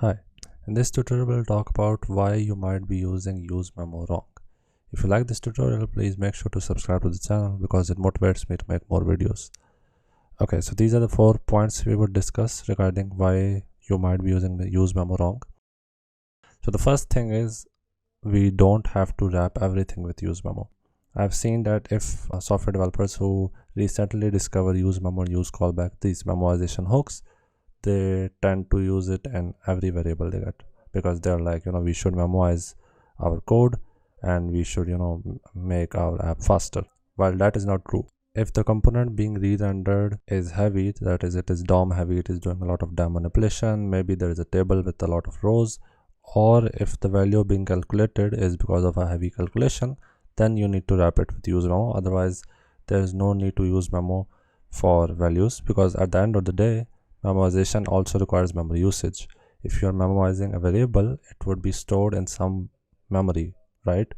Hi, in this tutorial we'll talk about why you might be using useMemo wrong. If you like this tutorial, please make sure to subscribe to the channel because it motivates me to make more videos. Okay, so these are the 4 points we would discuss regarding why you might be using the useMemo wrong. So the first thing is we don't have to wrap everything with useMemo. I've seen that if software developers who recently discover useMemo and use callback, these memoization hooks, they tend to use it in every variable they get, because they're like, we should memorize our code and we should, make our app faster. While that is not true. If the component being re-rendered is heavy, that is, it is DOM heavy, it is doing a lot of DOM manipulation, maybe there is a table with a lot of rows, or if the value being calculated is because of a heavy calculation, then you need to wrap it with useMemo. Otherwise, there is no need to use memo for values, because at the end of the day, memoization also requires memory usage. If you are memoizing a variable, it would be stored in some memory, right?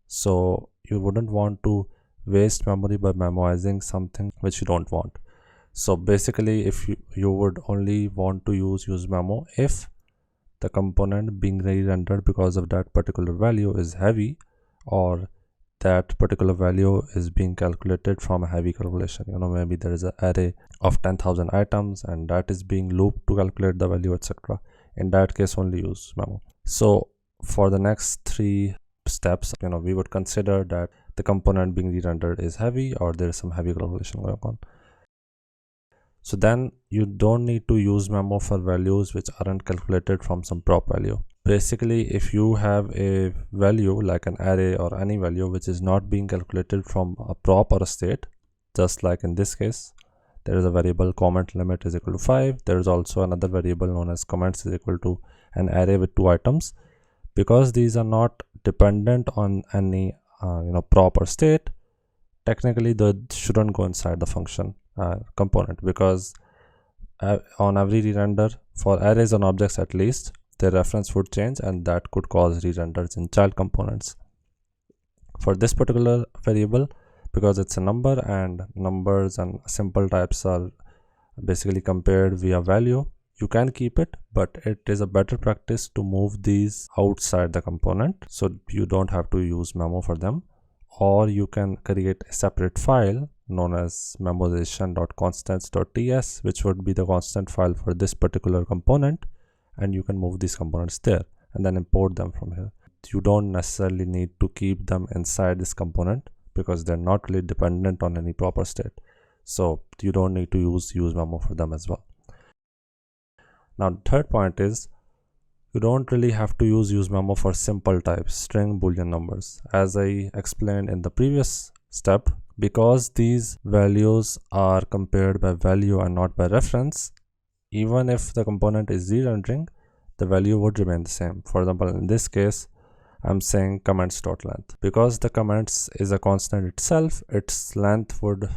So you wouldn't want to waste memory by memoizing something which you don't want. So basically, if you would only want to use useMemo if the component being re-rendered because of that particular value is heavy, or that particular value is being calculated from a heavy calculation. Maybe there is an array of 10,000 items and that is being looped to calculate the value, etc. In that case, only use memo. So for the next 3 steps, we would consider that the component being re-rendered is heavy, or there is some heavy calculation going on. So then you don't need to use memo for values which aren't calculated from some prop value. Basically, if you have a value like an array or any value which is not being calculated from a prop or a state, just like in this case, there is a variable comment limit is equal to 5. There is also another variable known as comments is equal to an array with 2 items. Because these are not dependent on any prop or state, technically they shouldn't go inside the function component, because on every re-render, for arrays and objects at least, their reference would change and that could cause re-renders in child components. For this particular variable, because it's a number and numbers and simple types are basically compared via value, you can keep it, but it is a better practice to move these outside the component so you don't have to use memo for them. Or you can create a separate file known as memoization.constants.ts, which would be the constant file for this particular component, and you can move these components there and then import them from here. You don't necessarily need to keep them inside this component because they're not really dependent on any proper state. So you don't need to use memo for them as well. Now the third point is, you don't really have to use useMemo for simple types, string, boolean numbers. As I explained in the previous step, because these values are compared by value and not by reference, even if the component is re-rendering, the value would remain the same. For example, in this case, I'm saying comments.length. Because the comments is a constant itself, its length would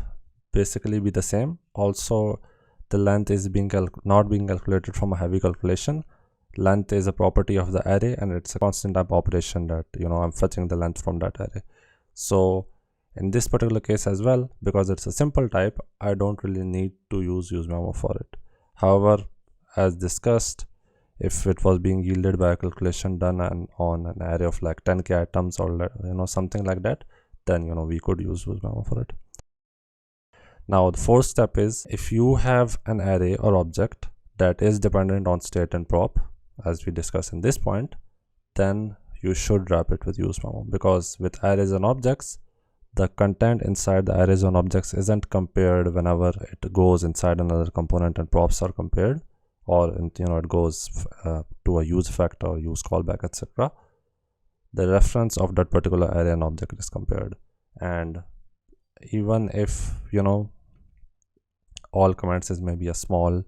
basically be the same. Also, the length is not being calculated from a heavy calculation. Length is a property of the array and it's a constant type operation that I'm fetching the length from that array. So in this particular case as well, because it's a simple type, I don't really need to use useMemo for it. However, as discussed, if it was being yielded by a calculation done on an array of like 10k items or something like that, then we could use useMemo for it. Now the fourth step is, if you have an array or object that is dependent on state and prop, as we discussed in this point, then you should wrap it with useMemo, because with arrays and objects, the content inside the arrays and objects isn't compared whenever it goes inside another component and props are compared, or it goes to a use effect or use callback, etc. The reference of that particular array and object is compared. And even if all comments is maybe a small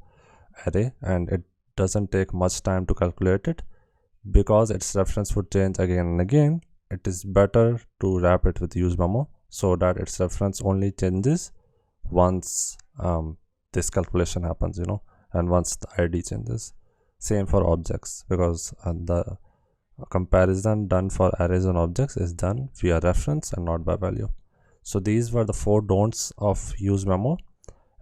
array and it doesn't take much time to calculate it, because its reference would change again and again, it is better to wrap it with useMemo so that its reference only changes once this calculation happens, and once the ID changes. Same for objects, because the comparison done for arrays and objects is done via reference and not by value. So these were the 4 don'ts of useMemo.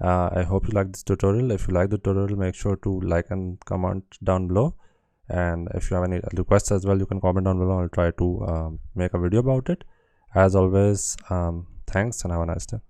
I hope you like this tutorial. If you like the tutorial, make sure to like and comment down below, And if you have any requests as well, you can comment down below. I'll try to make a video about it. As always, thanks and have a nice day.